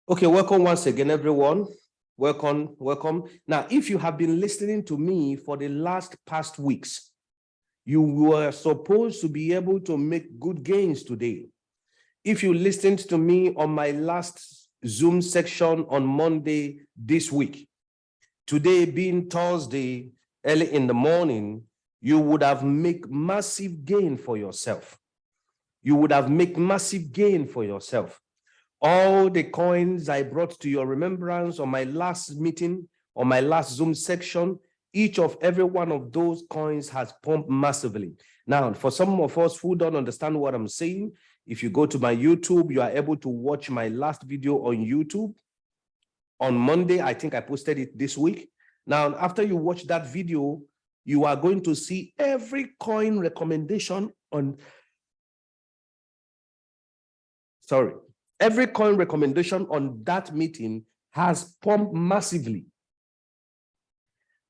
Okay, welcome once again, everyone. Welcome. Now, if you have been listening to me for the past weeks, you were supposed to be able to make good gains today. If you listened to me on my last Zoom section on Monday this week, today being Thursday, early in the morning, you would have made massive gain for yourself. All the coins I brought to your remembrance on my last meeting, on my last Zoom section, every one of those coins has pumped massively. Now, for some of us who don't understand what I'm saying, if you go to my YouTube, you are able to watch my last video on YouTube. On Monday, I think I posted it this week. Now, after you watch that video, you are going to see every coin recommendation on, every coin recommendation on that meeting has pumped massively.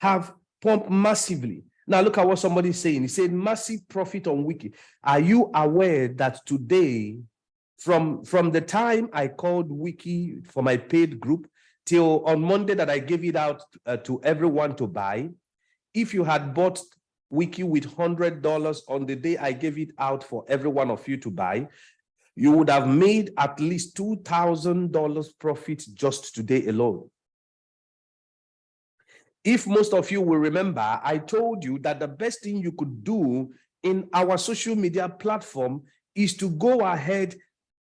Now look at what somebody's saying. He said massive profit on Wiki. Are you aware that today, from the time I called Wiki for my paid group till on Monday that I gave it out to everyone to buy, if you had bought Wiki with $100 on the day I gave it out for every one of you to buy, you would have made at least $2,000 profit just today alone. If most of you will remember, I told you that the best thing you could do in our social media platform is to go ahead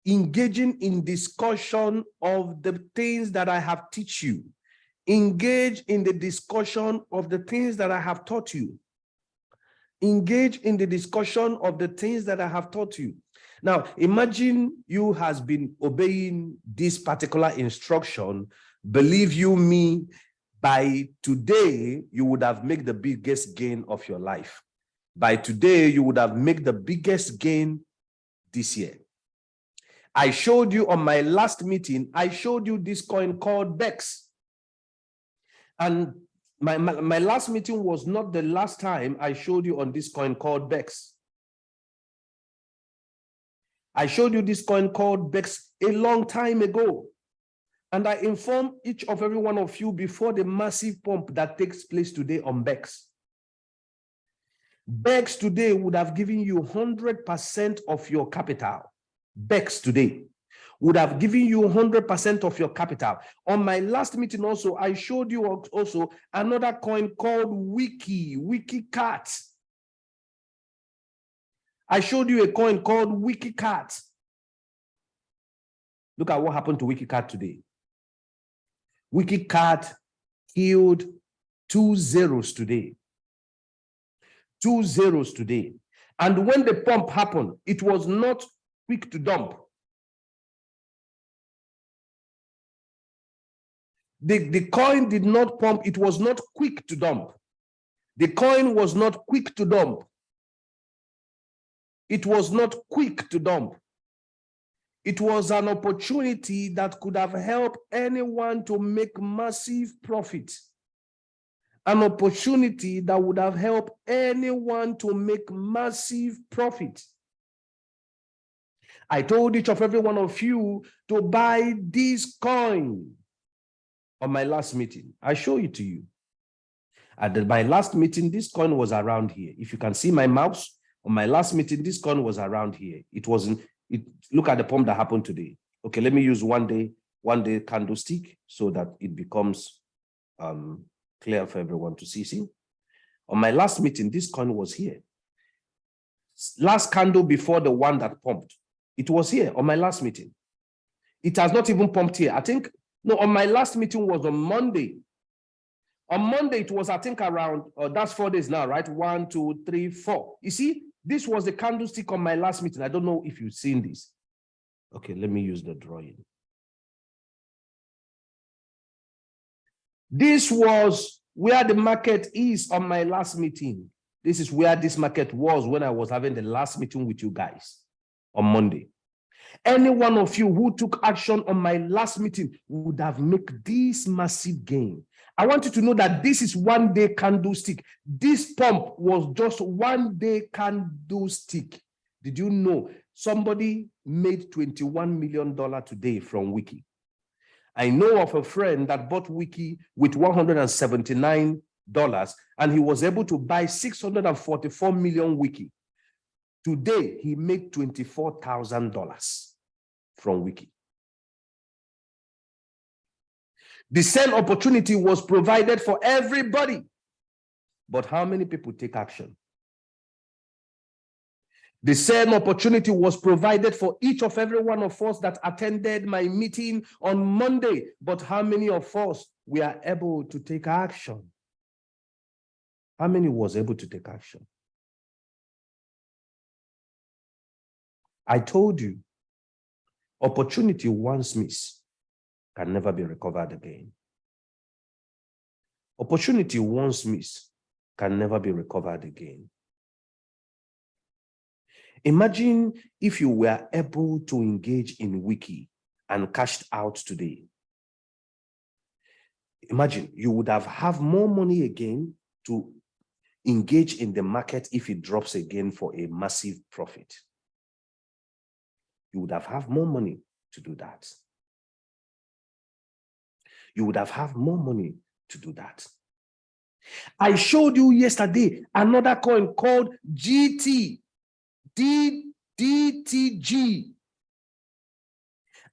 engaging in discussion of the things that I have taught you. Engage in the discussion of the things that I have taught you. Engage in the discussion of the things that I have taught you. Now, imagine you has been obeying this particular instruction. Believe you me, by today, you would have made the biggest gain of your life. By today, you would have made the biggest gain this year. I showed you on my last meeting, I showed you this coin called BEX. And my last meeting was not the last time I showed you on this coin called BEX. I showed you this coin called BEX a long time ago. And I informed each of every one of you before the massive pump that takes place today on BEX. BEX today would have given you 100% of your capital. BEX today would have given you 100% of your capital. On my last meeting also, I showed you also another coin called WikiCat. I showed you a coin called WikiCat. Look at what happened to WikiCat today. WikiCat killed 2 zeros today. 2 zeros today. And when the pump happened, it was not quick to dump. The coin did not pump. It was not quick to dump. The coin was not quick to dump. It was not quick to dump. It was an opportunity that could have helped anyone to make massive profit. An opportunity that would have helped anyone to make massive profit. I told each of every one of you to buy this coin on my last meeting. I show it to you. At my last meeting, this coin was around here. If you can see my mouse, on my last meeting, this coin was around here. It wasn't. Look at the pump that happened today. Okay, let me use one day candlestick so that it becomes clear for everyone to see. See, on my last meeting, this coin was here. Last candle before the one that pumped, it was here on my last meeting. It has not even pumped here. I think, no, on my last meeting was on Monday. On Monday, it was, I think, around, that's 4 days now, right? 1, 2, 3, 4. You see, this was the candlestick on my last meeting. I don't know if you've seen this. Okay, let me use the drawing. This was where the market is on my last meeting. This is where this market was when I was having the last meeting with you guys on Monday. Any one of you who took action on my last meeting would have made this massive gain. I want you to know that this is 1 day candlestick. This pump was just 1 day candlestick. Did you know somebody made $21 million today from Wiki? I know of a friend that bought Wiki with $179, and he was able to buy 644 million Wiki. Today, he made $24,000 from Wiki. The same opportunity was provided for everybody. But how many people take action? The same opportunity was provided for each of every one of us that attended my meeting on Monday. But how many of us were able to take action? How many was able to take action? I told you, opportunity once missed can never be recovered again. Opportunity once missed can never be recovered again. Imagine if you were able to engage in Wiki and cashed out today. Imagine you would have more money again to engage in the market if it drops again for a massive profit. You would have more money to do that. You would have more money to do that. I showed you yesterday another coin called DTG.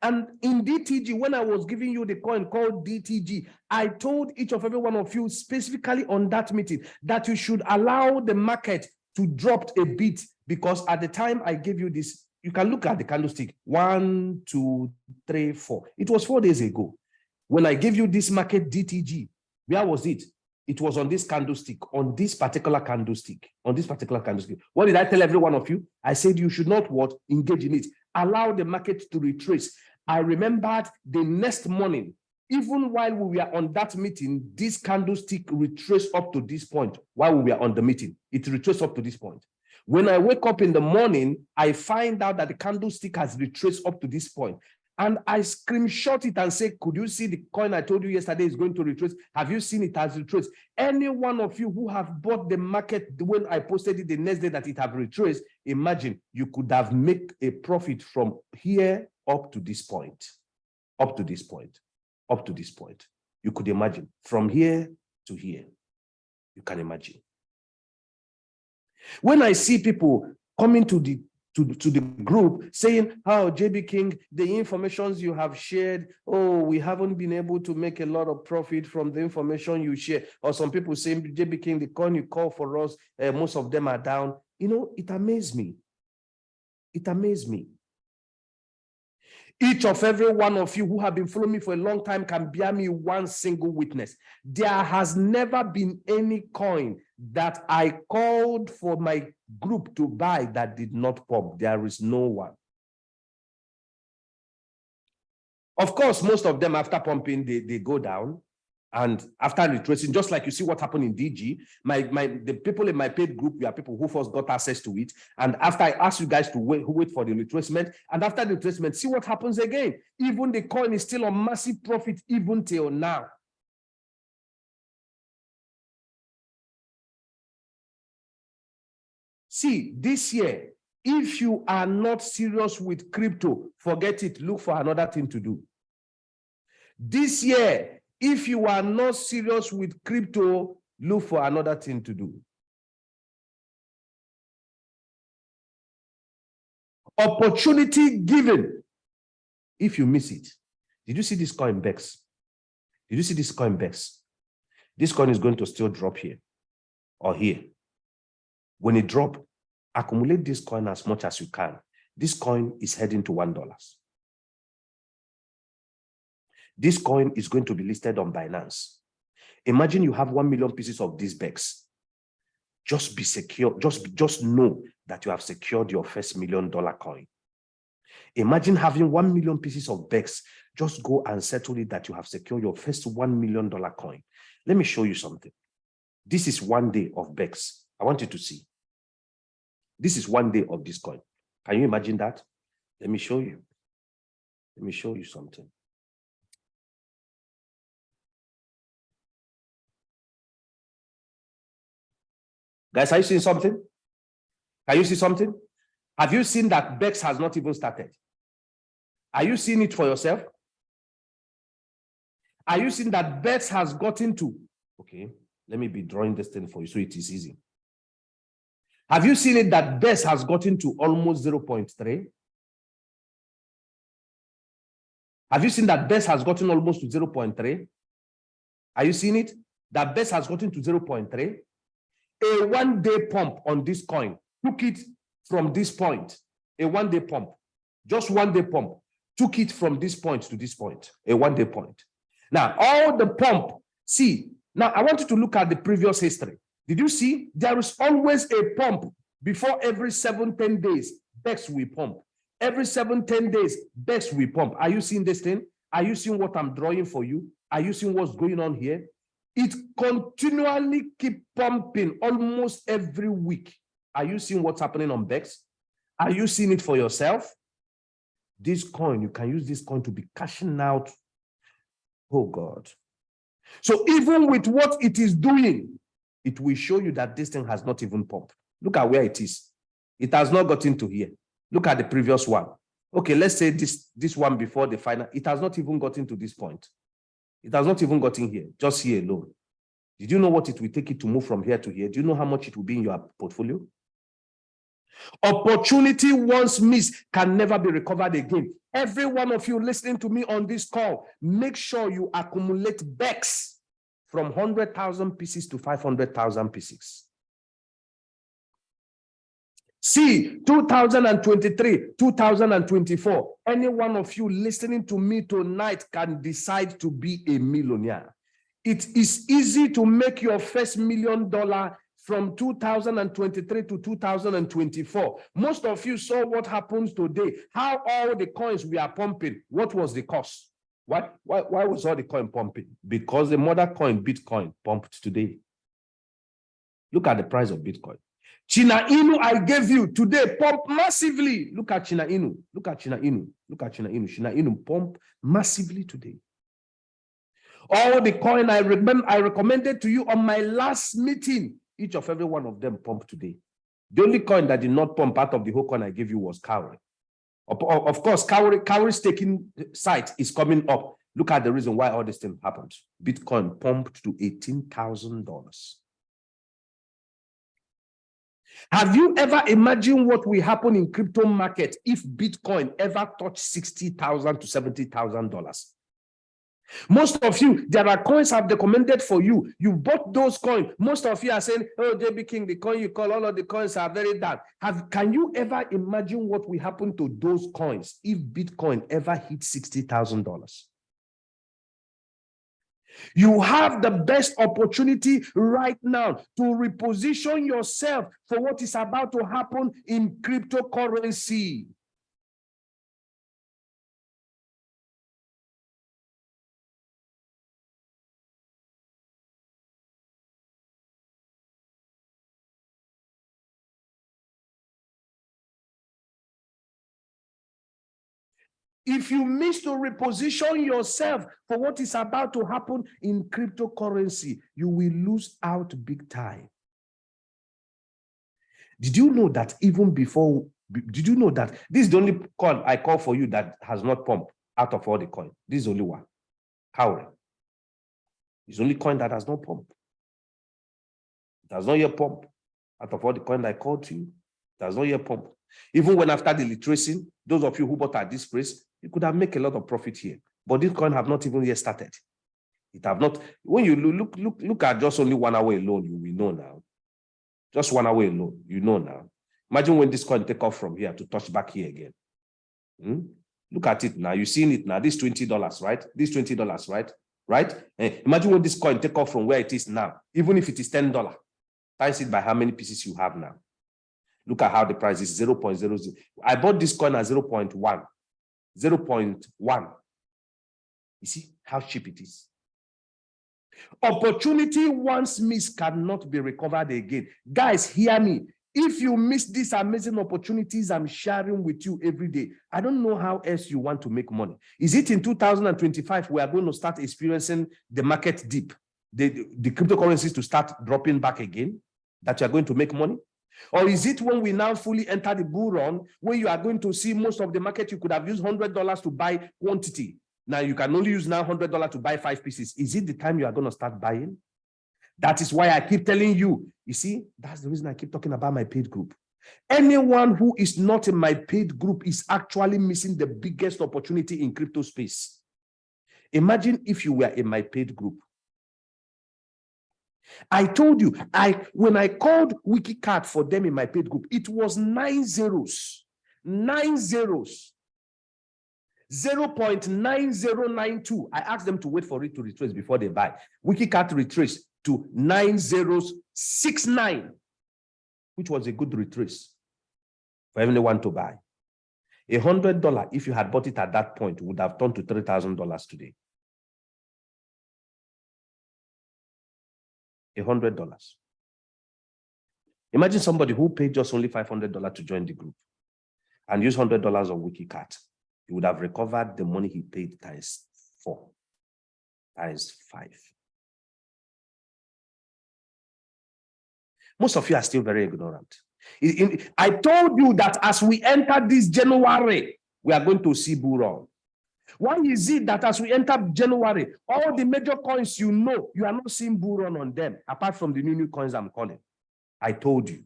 And in DTG, when I was giving you the coin called DTG, I told each of every one of you specifically on that meeting that you should allow the market to drop a bit, because at the time I gave you this, you can look at the candlestick, 1, 2, 3, 4. It was 4 days ago. When I gave you this market DTG, where was it? It was on this candlestick, on this particular candlestick, on this particular candlestick. What did I tell every one of you? I said you should not what? Engage in it. Allow the market to retrace. I remembered the next morning, even while we were on that meeting, this candlestick retraced up to this point while we were on the meeting. It retraced up to this point. When I wake up in the morning, I find out that the candlestick has retraced up to this point. And I screenshot it and say, could you see the coin I told you yesterday is going to retrace? Have you seen it has retraced? Any one of you who have bought the market when I posted it the next day that it have retraced, imagine you could have made a profit from here up to this point, up to this point, up to this point. You could imagine from here to here. You can imagine. When I see people coming to the group saying, oh, JB King, the informations you have shared, oh, we haven't been able to make a lot of profit from the information you share. Or some people saying, JB King, the coin you call for us, most of them are down. You know, it amazed me. It amazed me. Each of every one of you who have been following me for a long time can bear me one single witness. There has never been any coin that I called for my group to buy that did not pop. There is no one. Of course, most of them after pumping, they go down. And after retracing, just like you see what happened in DG, the people in my paid group were people who first got access to it. And after I asked you guys to wait for the retracement, and after the retracement, see what happens again. Even the coin is still on massive profit even till now. See, this year, if you are not serious with crypto, forget it. Look for another thing to do. This year, if you are not serious with crypto, look for another thing to do. Opportunity given. If you miss it. Did you see this coin BEX? Did you see this coin BEX? This coin is going to still drop here or here. When it drops, accumulate this coin as much as you can. This coin is heading to $1. This coin is going to be listed on Binance. Imagine you have 1 million pieces of this BEX. Just be secure. Just know that you have secured your first $1 million coin. Imagine having 1 million pieces of BEX. Just go and settle it that you have secured your first $1 million coin. Let me show you something. This is 1 day of BEX. I want you to see. This is 1 day of this coin. Can you imagine that? Let me show you. Let me show you something. Guys, are you seeing something? Can you see something? Have you seen that BEX has not even started? Are you seeing it for yourself? Are you seeing that BEX has gotten to? Okay, let me be drawing this thing for you so it is easy. Have you seen it that BEX has gotten to almost 0.3? Have you seen that BEX has gotten almost to 0.3? Are you seeing it? That BEX has gotten to 0.3. A one-day pump on this coin took it from this point. A one-day pump, just one-day pump, took it from this point to this point. A one-day point. Now, all the pump, see, now I want you to look at the previous history. Did you see? There is always a pump before every 7-10 days. BEX will pump. Every 7-10 days, BEX will pump. Are you seeing this thing? Are you seeing what I'm drawing for you? Are you seeing what's going on here? It continually keep pumping almost every week. Are you seeing what's happening on BEX? Are you seeing it for yourself? This coin, you can use this coin to be cashing out. Oh God. So even with what it is doing, it will show you that this thing has not even pumped. Look at where it is. It has not gotten to here. Look at the previous one. Okay, let's say this one before the final. It has not even gotten to this point. It has not even gotten here, just here alone. Did you know what it will take it to move from here to here? Do you know how much it will be in your portfolio? Opportunity once missed can never be recovered again. Every one of you listening to me on this call, make sure you accumulate BEX from 100,000 pieces to 500,000 pieces. See, 2023, 2024, any one of you listening to me tonight can decide to be a millionaire. It is easy to make your first $1 million from 2023 to 2024. Most of you saw what happens today, how all the coins we are pumping. What was the cost? Why was all the coin pumping? Because the mother coin, Bitcoin, pumped today. Look at the price of Bitcoin. China Inu I gave you today pump massively. Look at China Inu. Look at China Inu. Look at China Inu. China Inu pump massively today. All the coin I recommended to you on my last meeting, each of every one of them pumped today. The only coin that did not pump out of the whole coin I gave you was Cowrie. Of course, Cowrie's staking site is coming up. Look at the reason why all this thing happened. Bitcoin pumped to $18,000. Have you ever imagined what will happen in crypto market if Bitcoin ever touched $60,000 to $70,000? Most of you, there are coins I've recommended for you. You bought those coins. Most of you are saying, oh, JBKING, the coin you call, all of the coins are very down. Can you ever imagine what will happen to those coins if Bitcoin ever hit $60,000? You have the best opportunity right now to reposition yourself for what is about to happen in cryptocurrency. If you miss to reposition yourself for what is about to happen in cryptocurrency, you will lose out big time. Did you know that even before, did you know that this is the only coin I call for you that has not pumped out of all the coin? This is only one. Cowrie. It's the only coin that has not pumped. It has not yet pumped out of all the coin I called to you. It has not yet pumped. Even when after the retracing, those of you who bought at this price, you could have made a lot of profit here. But this coin have not even yet started. It have not. When you look at just only 1 hour alone, you will know now. Just 1 hour alone, you know now. Imagine when this coin take off from here to touch back here again. Look at it now. You're seeing it now. This $20, right? This $20, right? Right? Imagine when this coin take off from where it is now. Even if it is $10, times it by how many pieces you have now. Look at how the price is 0.00. I bought this coin at 0.1. 0.1. You see how cheap it is. Opportunity once missed cannot be recovered again. Guys, hear me. If you miss these amazing opportunities I'm sharing with you every day, I don't know how else you want to make money. Is it in 2025 we are going to start experiencing the market dip, the cryptocurrencies to start dropping back again, that you are going to make money? Or is it when we now fully enter the bull run, where you are going to see most of the market you could have used $100 to buy quantity? Now you can only use now $100 to buy 5 pieces. Is it the time you are going to start buying? That is why I keep telling you. You see, that's the reason I keep talking about my paid group. Anyone who is not in my paid group is actually missing the biggest opportunity in crypto space. Imagine if you were in my paid group. I told you, when I called WikiCat for them in my paid group, it was 9 zeros. 9 zeros. 0.9092. I asked them to wait for it to retrace before they buy. WikiCat retraced to 9069, which was a good retrace for anyone to buy. $100, if you had bought it at that point, would have turned to $3,000 today. $100. Imagine somebody who paid just only $500 to join the group and use $100 on WikiCat. He would have recovered the money he paid times 4, times 5. Most of you are still very ignorant. I told you that as we enter this January, we are going to see bull run. Why is it that as we enter January, all the major coins you know, you are not seeing bull run on them, apart from the new coins I'm calling? I told you.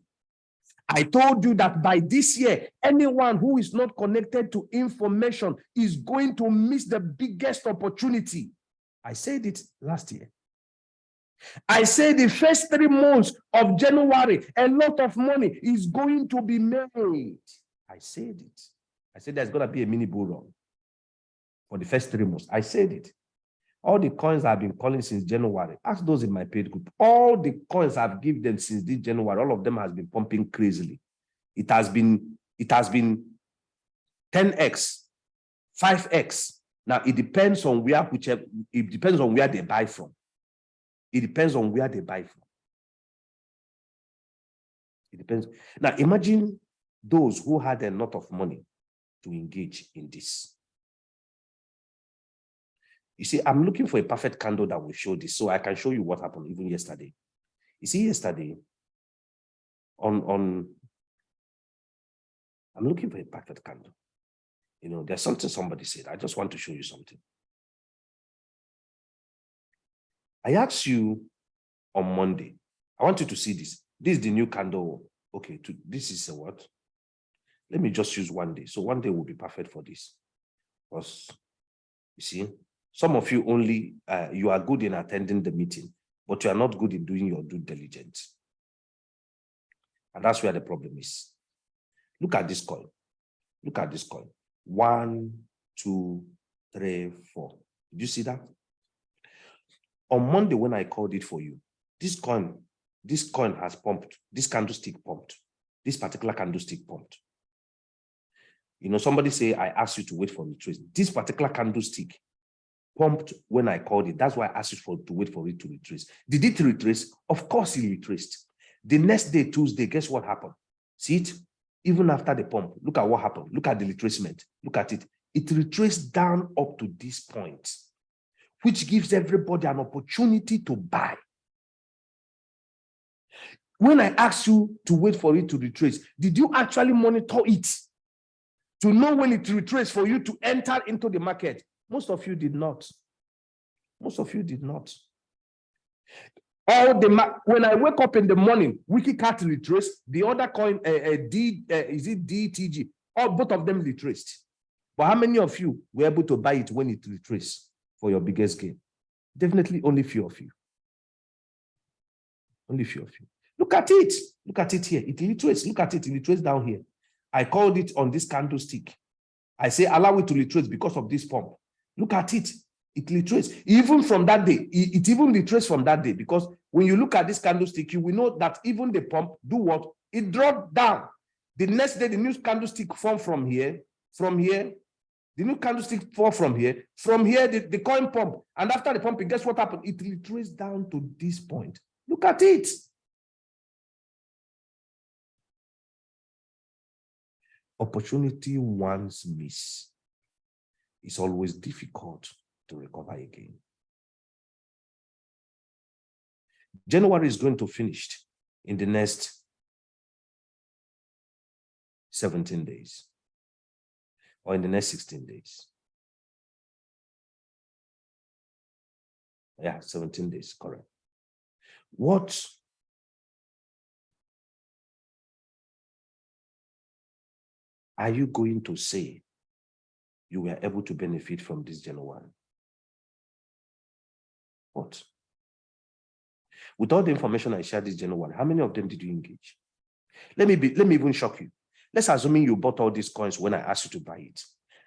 I told you that by this year, anyone who is not connected to information is going to miss the biggest opportunity. I said it last year. I said the first 3 months of January, a lot of money is going to be made. I said it. I said there's going to be a mini bull run for the first 3 months. I said it. All the coins I've been calling since January, ask those in my paid group, all the coins I've given them since this January, all of them has been pumping crazily. It has been 10x, 5x. Now it depends on where they buy from. It depends on where they buy from. It depends. Now imagine those who had a lot of money to engage in this. You see, I'm looking for a perfect candle that will show this, so I can show you what happened even yesterday. You see, yesterday, I'm looking for a perfect candle. You know, there's something somebody said. I just want to show you something. I asked you on Monday. I want you to see this. This is the new candle. Okay, this is a what? Let me just use one day. So one day will be perfect for this. Because, you see, some of you only, you are good in attending the meeting, but you are not good in doing your due diligence. And that's where the problem is. Look at this coin. Look at this coin. 1, 2, 3, 4. Did you see that? On Monday, when I called it for you, this coin has pumped. This candlestick pumped. This particular candlestick pumped. You know, somebody say, I asked you to wait for retrace. This particular candlestick pumped when I called it. That's why I asked you to wait for it to retrace. Did it retrace? Of course it retraced. The next day, Tuesday, guess what happened? See it? Even after the pump, look at what happened. Look at the retracement. Look at it. It retraced down up to this point, which gives everybody an opportunity to buy. When I asked you to wait for it to retrace, did you actually monitor it to know when it retraced for you to enter into the market? Most of you did not. Most of you did not. When I wake up in the morning, WikiCat retraced. The other coin, is it DTG? Both of them retraced. But how many of you were able to buy it when it retraced for your biggest gain? Definitely only few of you. Only few of you. Look at it. Look at it here. It retraced. Look at it. It retraced down here. I called it on this candlestick. I say allow it to retrace because of this pump. Look at it. It retraced. Even from that day, it even retraced from that day, because when you look at this candlestick, you will know that even the pump do what? It dropped down. The next day, the new candlestick formed from here. From here, the new candlestick formed from here. From here, the coin pump. And after the pumping, guess what happened? It retraced down to this point. Look at it. Opportunity once missed is always difficult to recover again. January is going to finish in the next 17 days or in the next 16 days. Yeah, 17 days, correct. What are you going to say you were able to benefit from this January? What? With all the information I shared this January, how many of them did you engage? Let me even shock you. Let's assume you bought all these coins when I asked you to buy it.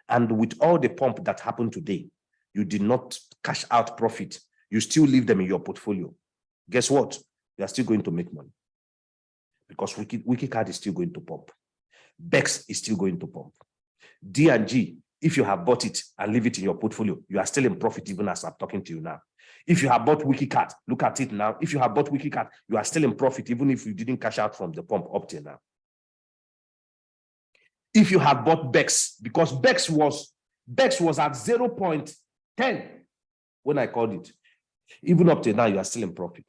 And with all the pump that happened today, you did not cash out profit. You still leave them in your portfolio. Guess what? You are still going to make money. Because Wikicard is still going to pump. BEX is still going to pump. D&G, if you have bought it and leave it in your portfolio, you are still in profit even as I'm talking to you now. If you have bought Wikicard, look at it now. If you have bought Wikicard, you are still in profit even if you didn't cash out from the pump up till now. If you have bought BEX, because BEX was at 0.10 when I called it, even up till now, you are still in profit.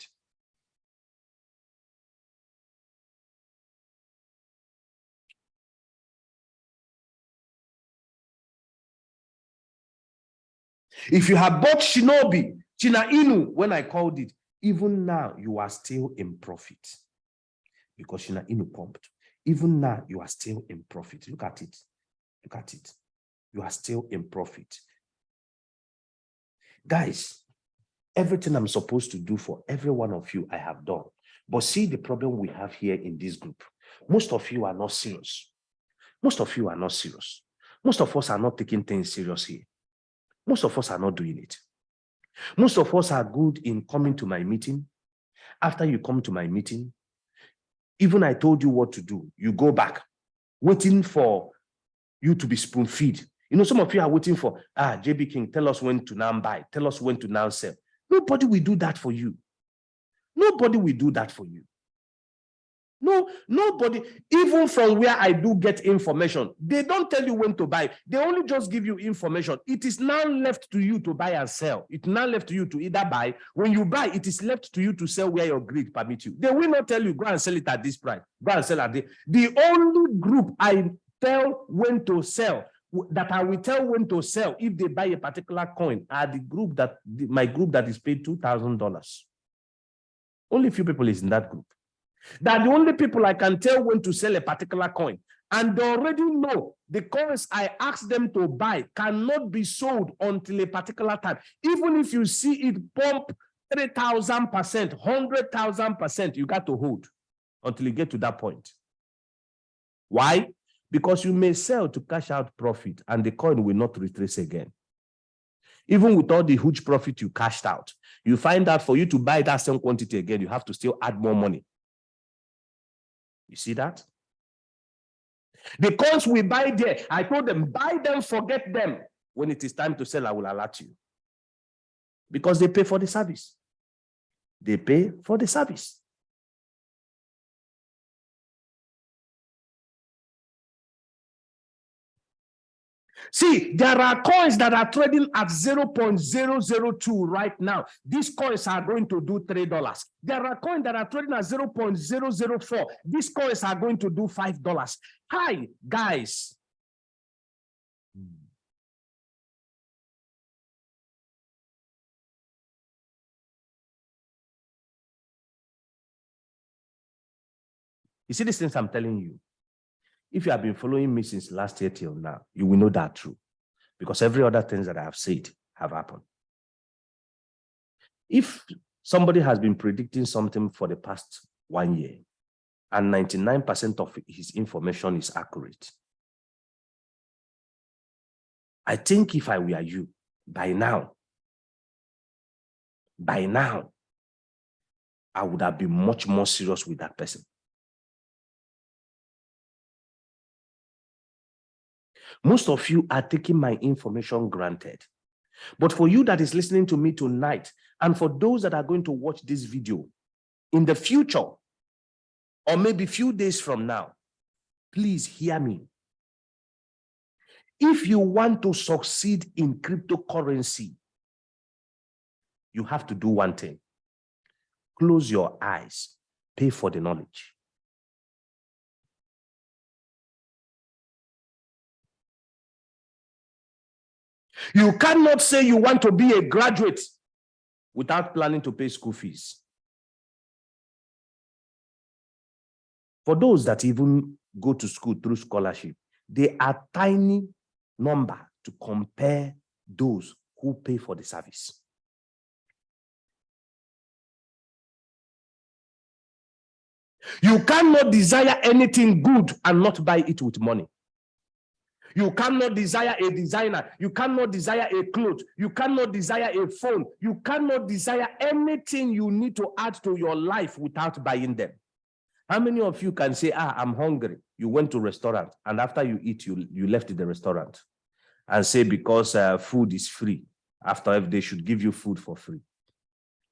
If you have bought Shinobi, China Inu, when I called it, even now you are still in profit because China Inu pumped. Even now you are still in profit. Look at it. Look at it. You are still in profit. Guys, everything I'm supposed to do for every one of you, I have done. But see the problem we have here in this group. Most of you are not serious. Most of you are not serious. Most of us are not taking things seriously. Most of us are not doing it. Most of us are good in coming to my meeting. After you come to my meeting, even I told you what to do, you go back, waiting for you to be spoon-fed. You know, some of you are waiting for, JBKING, tell us when to now buy, tell us when to now sell. Nobody will do that for you. Nobody will do that for you. No, nobody, even from where I do get information, they don't tell you when to buy. They only just give you information. It is now left to you to buy and sell. It's now left to you to either buy. When you buy, it is left to you to sell where your greed permits you. They will not tell you, go and sell it at this price. Go and sell at this. The only group I tell when to sell, that I will tell when to sell if they buy a particular coin, are the group that, my group that is paid $2,000. Only a few people is in that group. That the only people I can tell when to sell a particular coin. And they already know the coins I ask them to buy cannot be sold until a particular time. Even if you see it pump 3,000%, 100,000%, you got to hold until you get to that point. Why? Because you may sell to cash out profit and the coin will not retrace again. Even with all the huge profit you cashed out, you find out for you to buy that same quantity again, you have to still add more money. You see that? The coins we buy there, I told them, buy them, forget them. When it is time to sell, I will alert you. Because they pay for the service. They pay for the service. See, there are coins that are trading at 0.002 right now. These coins are going to do $3. There are coins that are trading at 0.004. These coins are going to do $5. Hi, guys. You see these things I'm telling you? If you have been following me since last year till now, you will know that true. Because every other thing that I have said have happened. If somebody has been predicting something for the past 1 year, and 99% of his information is accurate, I think if I were you, by now, I would have been much more serious with that person. Most of you are taking my information granted. But for you that is listening to me tonight, and for those that are going to watch this video in the future, or maybe few days from now, please hear me. If you want to succeed in cryptocurrency, you have to do one thing. Close your eyes, pay for the knowledge. You cannot say you want to be a graduate without planning to pay school fees. For those that even go to school through scholarship, they are tiny number to compare those who pay for the service. You cannot desire anything good and not buy it with money. You cannot desire a designer. You cannot desire a cloth. You cannot desire a phone. You cannot desire anything you need to add to your life without buying them. How many of you can say, I'm hungry? You went to a restaurant, and after you eat, you left the restaurant and say, because food is free. After they should give you food for free.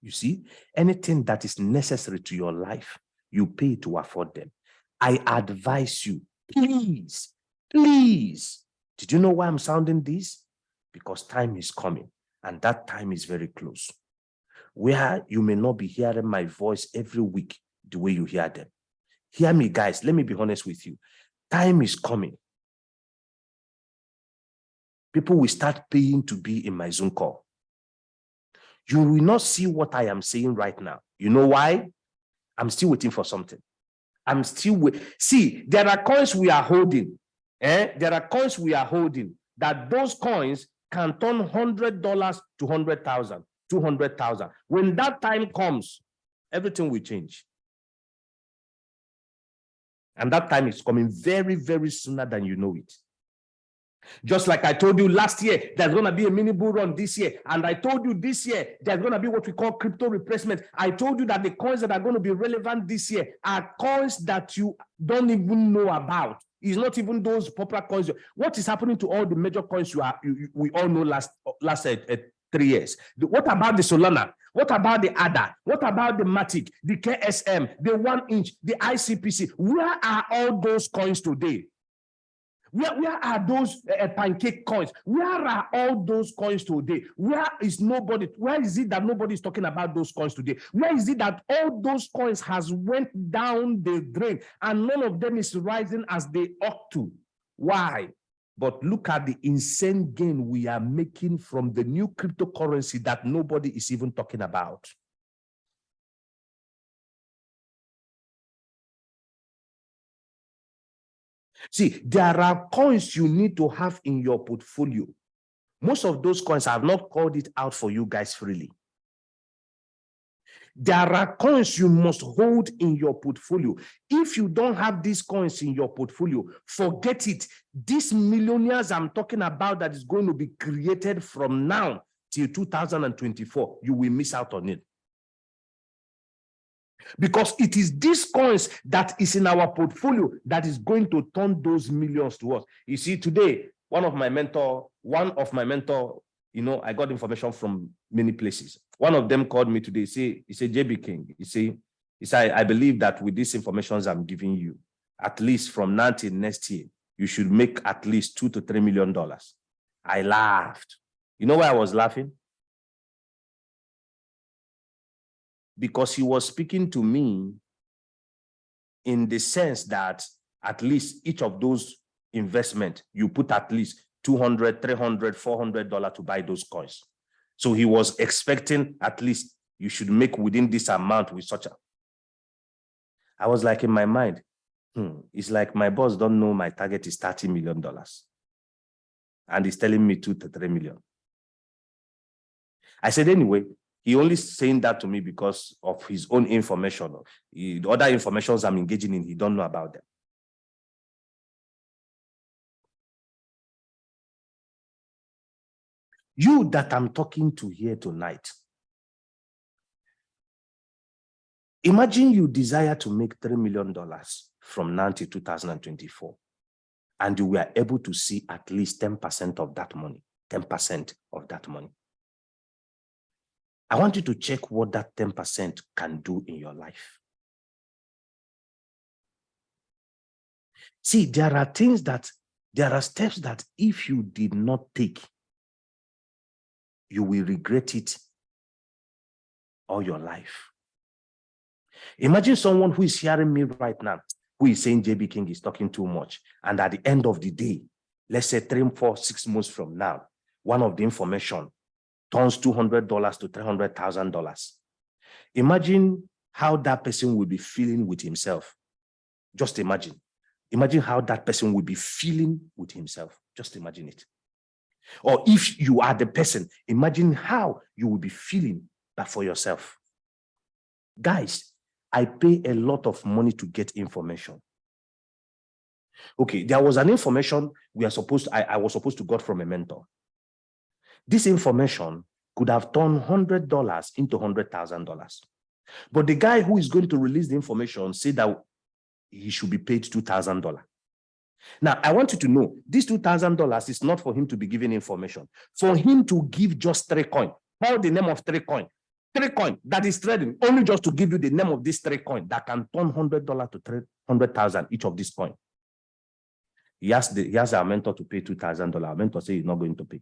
You see, anything that is necessary to your life, you pay to afford them. I advise you, please, please. Did you know why I'm sounding this? Because time is coming, and that time is very close, where you may not be hearing my voice every week the way you hear them. Hear me, guys. Let me be honest with you. Time is coming. People will start paying to be in my Zoom call. You will not see what I am saying right now. You know why? I'm still waiting for something. I'm still waiting. See, there are coins we are holding. There are coins we are holding that those coins can turn $100 to 100,000, 200,000. When that time comes, everything will change. And that time is coming very, very sooner than you know it. Just like I told you last year, there's going to be a mini bull run this year. And I told you this year, there's going to be what we call crypto replacement. I told you that the coins that are going to be relevant this year are coins that you don't even know about. It's not even those popular coins. What is happening to all the major coins we all know last 3 years? What about the Solana? What about the ADA? What about the Matic, the KSM, the 1 inch, the ICPC? Where are all those coins today? Where are those pancake coins? Where are all those coins today? Where is it that nobody is talking about those coins today? Where is it that all those coins has went down the drain and none of them is rising as they ought to? Why? But look at the insane gain we are making from the new cryptocurrency that nobody is even talking about. See, there are coins you need to have in your portfolio. Most of those coins, I have not called it out for you guys freely. There are coins you must hold in your portfolio. If you don't have these coins in your portfolio, forget it. These millionaires I'm talking about that is going to be created from now till 2024, you will miss out on it. Because it is these coins that is in our portfolio that is going to turn those millions to us. You see, today, one of my mentor, you know, I got information from many places. One of them called me today. He said, JBKING, he said, I believe that with these informations I'm giving you, at least from now till next year, you should make at least $2 to $3 million. I laughed. You know why I was laughing? Because he was speaking to me in the sense that at least each of those investments, you put at least $200, $300, $400 to buy those coins. So he was expecting at least you should make within this amount with such a. I was like in my mind, it's like my boss don't know my target is $30 million. And he's telling me 2 to 3 million. I said, anyway, he only saying that to me because of his own information. The other informations I'm engaging in, he don't know about them. You that I'm talking to here tonight, imagine you desire to make $3 million from now to 2024, and you were able to see at least 10% of that money, 10% of that money. I want you to check what that 10% can do in your life. See, there are steps that if you did not take, you will regret it all your life. Imagine someone who is hearing me right now, who is saying JBKING is talking too much. And at the end of the day, let's say 3, 4, 6 months from now, one of the information turns $200 to $300,000. Imagine how that person will be feeling with himself. Just imagine. Imagine how that person will be feeling with himself. Just imagine it. Or if you are the person, imagine how you will be feeling that for yourself. Guys, I pay a lot of money to get information. Okay, there was an information I was supposed to get from a mentor. This information could have turned $100 into $100,000. But the guy who is going to release the information said that he should be paid $2,000. Now, I want you to know, this $2,000 is not for him to be given information. For him to give just 3 coins. Call the name of 3 coins. 3 coins that is trading, only just to give you the name of this 3 coins that can turn $100 to $300,000 each of these coins. He has our mentor to pay $2,000. Our mentor says he's not going to pay.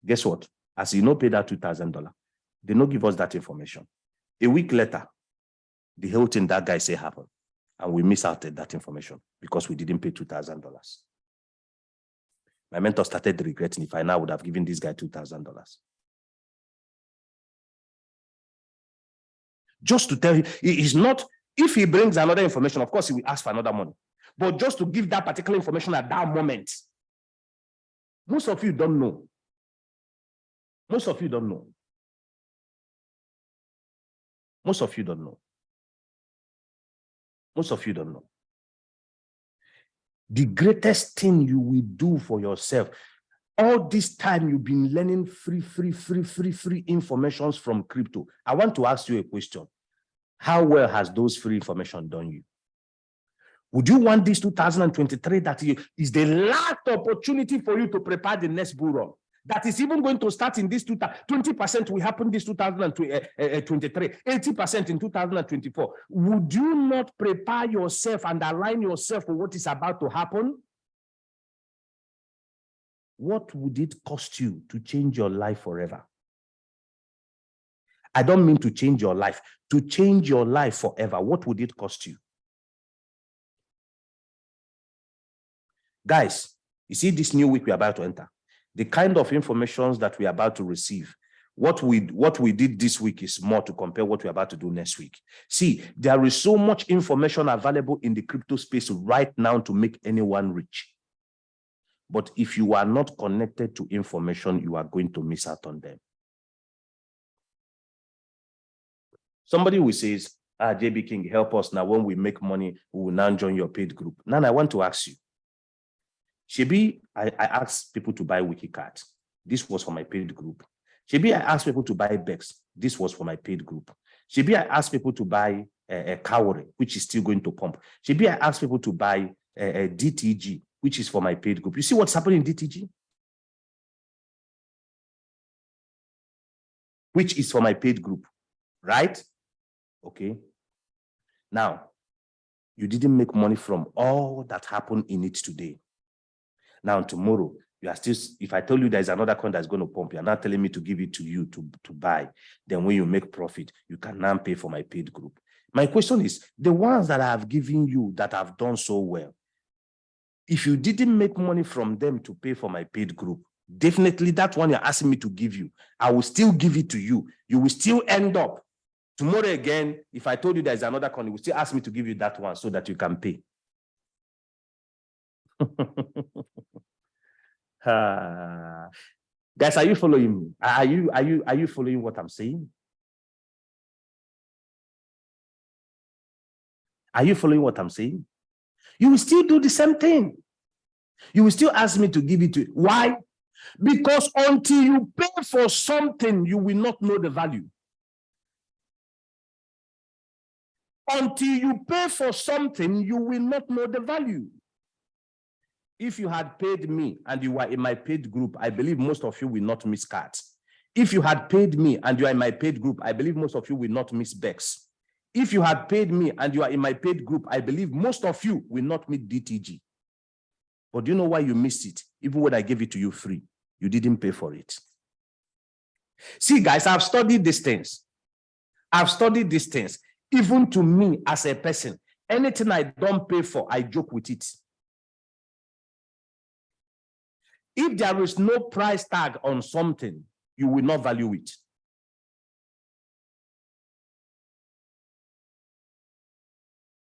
Guess what? As he not pay that $2,000, they not give us that information. A week later, the whole thing that guy say happened. And we miss out that information because we didn't pay $2,000. My mentor started regretting if I now would have given this guy $2,000. Just to tell him, he's not, if he brings another information, of course, he will ask for another money. But just to give that particular information at that moment, most of you don't know. Most of you don't know. Most of you don't know. Most of you don't know. The greatest thing you will do for yourself, all this time you've been learning free informations from crypto. I want to ask you a question. How well has those free information done you? Would you want this 2023 that is the last opportunity for you to prepare the next bull run? That is even going to start in this 20% will happen this 2023, 80% in 2024. Would you not prepare yourself and align yourself for what is about to happen? What would it cost you to change your life forever? I don't mean to change your life. To change your life forever, what would it cost you? Guys, you see this new week we're about to enter. The kind of information that we're about to receive, what we did this week is more to compare what we're about to do next week. See, there is so much information available in the crypto space right now to make anyone rich. But if you are not connected to information, you are going to miss out on them. Somebody will say, JBKING, help us now. When we make money, we will now join your paid group. Now, I want to ask you, Shebi, I asked people to buy WikiCat. This was for my paid group. Shebi, I asked people to buy BEX. This was for my paid group. Shebi, I asked people to buy Kauri, which is still going to pump. Shebi, I asked people to buy DTG, which is for my paid group. You see what's happening in DTG? Which is for my paid group, right? Okay. Now, you didn't make money from all that happened in it today. Now, tomorrow, you are still, if I tell you there's another coin that's going to pump, you're not telling me to give it to you to buy. Then when you make profit, you can now pay for my paid group. My question is, the ones that I have given you that have done so well, if you didn't make money from them to pay for my paid group, definitely that one you're asking me to give you, I will still give it to you. You will still end up. Tomorrow again, if I told you there's another coin, you will still ask me to give you that one so that you can pay. Guys, are you following me? Are you following what I'm saying? Are you following what I'm saying? You will still do the same thing. You will still ask me to give it to you. Why? Because until you pay for something, you will not know the value. Until you pay for something, you will not know the value. If you had paid me and you were in my paid group, I believe most of you will not miss cards. If you had paid me and you are in my paid group, I believe most of you will not miss BEX. If you had paid me and you are in my paid group, I believe most of you will not meet DTG. But do you know why you missed it? Even when I gave it to you free, you didn't pay for it. See, guys, I've studied these things. I've studied these things. Even to me as a person, anything I don't pay for, I joke with it. If there is no price tag on something, you will not value it.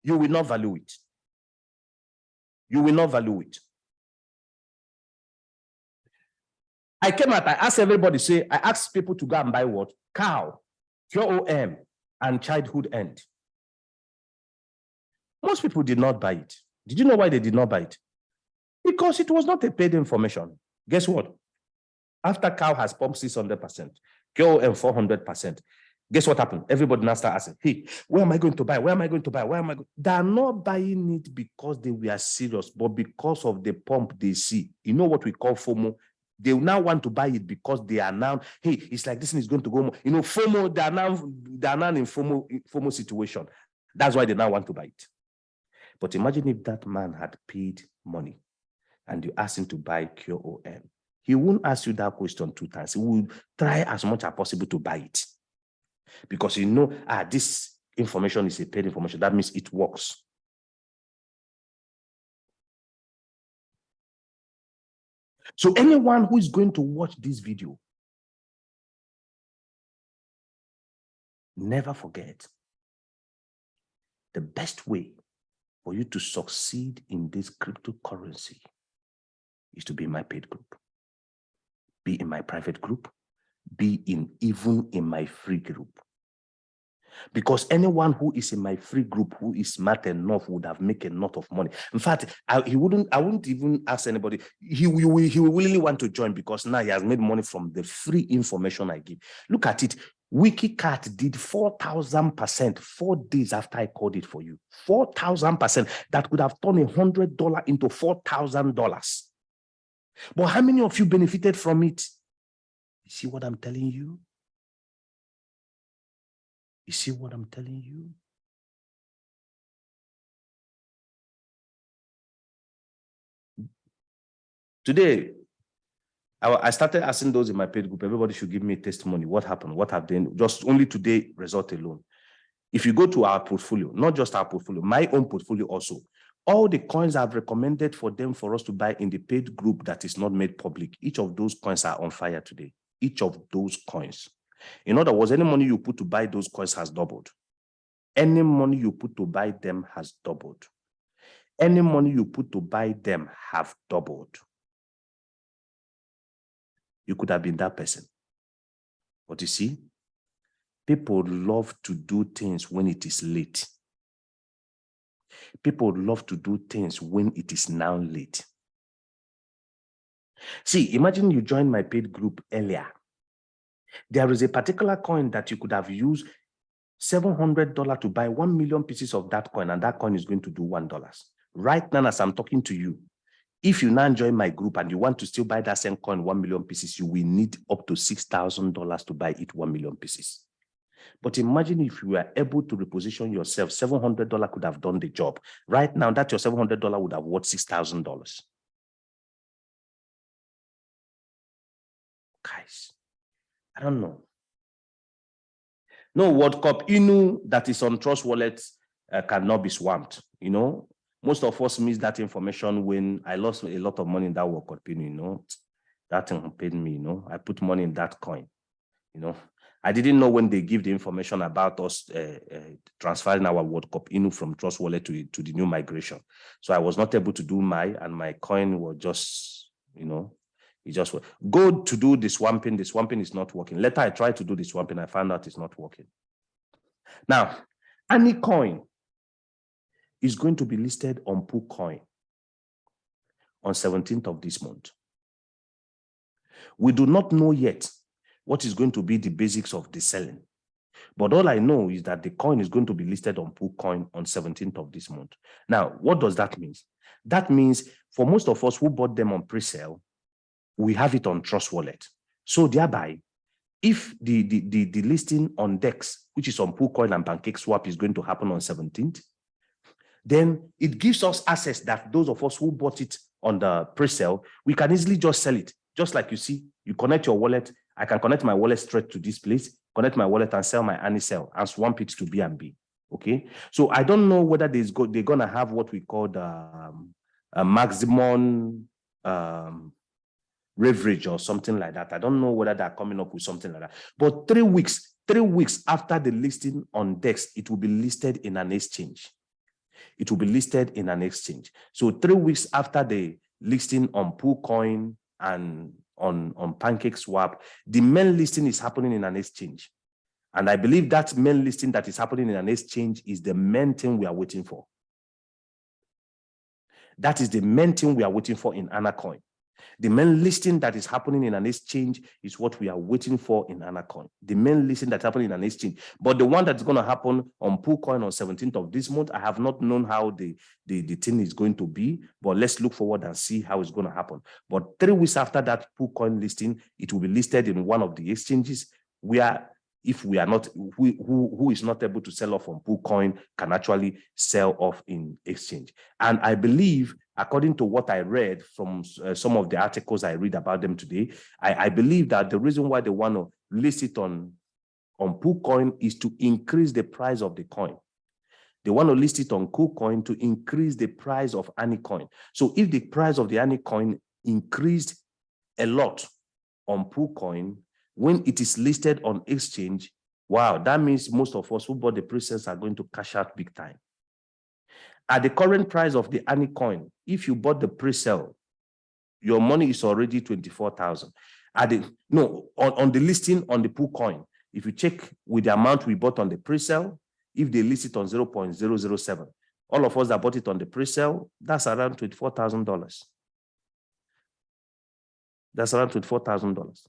You will not value it. You will not value it. I came out, I asked everybody, I asked people to go and buy what? Cow, qOM, and childhood end. Most people did not buy it. Did you know why they did not buy it? Because it was not a paid information. Guess what? After cow has pumped 600%, qOM 400%, guess what happened? Everybody now start asking, hey, where am I going to buy? Where am I going to buy? Where am I going? They are not buying it because they were serious, but because of the pump they see. You know what we call FOMO? They now want to buy it because they are now, hey, it's like this thing is going to go more. You know, FOMO, they are now in FOMO situation. That's why they now want to buy it. But imagine if that man had paid money and you asked him to buy qOM. He won't ask you that question 2 times. He will try as much as possible to buy it. Because you know, this information is a paid information. That means it works. So anyone who is going to watch this video, never forget, the best way for you to succeed in this cryptocurrency is to be in my paid group, be in my private group, be even in my free group. Because anyone who is in my free group who is smart enough would have made a lot of money. In fact, I wouldn't even ask anybody. He will willingly want to join because now he has made money from the free information I give. Look at it. WikiCat did 4,000% 4 days after I called it for you. 4,000%. That could have turned $100 into $4,000. But how many of you benefited from it? You see what I'm telling you? You see what I'm telling you? Today, I started asking those in my paid group, everybody should give me a testimony. What happened? What have they, just only today result alone. If you go to our portfolio, not just our portfolio, my own portfolio also, all the coins I've recommended for us to buy in the paid group that is not made public, each of those coins are on fire today. Each of those coins. In other words, any money you put to buy those coins has doubled. Any money you put to buy them has doubled. Any money you put to buy them have doubled. You could have been that person. But you see, people love to do things when it is late. People love to do things when it is now late. See, imagine you join my paid group earlier. There is a particular coin that you could have used $700 to buy 1 million pieces of that coin, and that coin is going to do $1. Right now, as I'm talking to you, if you now join my group and you want to still buy that same coin 1 million pieces, you will need up to $6,000 to buy it 1 million pieces. But imagine if you were able to reposition yourself, $700 could have done the job. Right now, that your $700 would have worth $6,000. Guys, I don't know. No World Cup Inu that is on Trust Wallet cannot be swamped. You know, most of us miss that information when I lost a lot of money in that World Cup Inu, you know. That thing paid me, you know. I put money in that coin, you know. I didn't know when they give the information about us transferring our World Cup Inu from Trust Wallet to the new migration. So I was not able to do and my coin was just, you know, it just go to do the swamping is not working. Later I tried to do the swamping, I found out it's not working. Now, any coin is going to be listed on PooCoin on 17th of this month. We do not know yet what is going to be the basics of the selling. But all I know is that the coin is going to be listed on PooCoin on 17th of this month. Now, what does that mean? That means for most of us who bought them on pre-sale, we have it on Trust Wallet. So thereby, if the listing on DEX, which is on PooCoin and PancakeSwap, is going to happen on 17th, then it gives us access that those of us who bought it on the pre-sale, we can easily just sell it. Just like you see, you connect your wallet. I can connect my wallet straight to this place, connect my wallet and sell my AnySell and swamp it to BNB. Okay. So I don't know whether they're going to have what we call a maximum leverage or something like that. I don't know whether they're coming up with something like that. But 3 weeks after the listing on DEX, it will be listed in an exchange. It will be listed in an exchange. So 3 weeks after the listing on PoolCoin and on PancakeSwap, the main listing is happening in an exchange. And I believe that main listing that is happening in an exchange is the main thing we are waiting for. That is the main thing we are waiting for in AnaCoin. The main listing that is happening in an exchange is what we are waiting for in AnaCoin. The main listing that's happening in an exchange. But the one that's going to happen on PoolCoin on 17th of this month, I have not known how the thing is going to be, but let's look forward and see how it's going to happen. But 3 weeks after that PoolCoin listing, it will be listed in one of the exchanges where if we are not, who is not able to sell off on PoolCoin can actually sell off in exchange. And I believe, according to what I read from some of the articles I read about them today, I believe that the reason why they want to list it on PoolCoin is to increase the price of the coin. They want to list it on KuCoin to increase the price of any coin. So if the price of the any coin increased a lot on PoolCoin, when it is listed on exchange, wow, that means most of us who bought the pre-sales are going to cash out big time. At the current price of the any coin, if you bought the pre-sale, your money is already 24,000. On the listing on the PoolCoin, if you check with the amount we bought on the pre-sale, if they list it on 0.007, all of us that bought it on the pre-sale, that's around $24,000. That's around $24,000.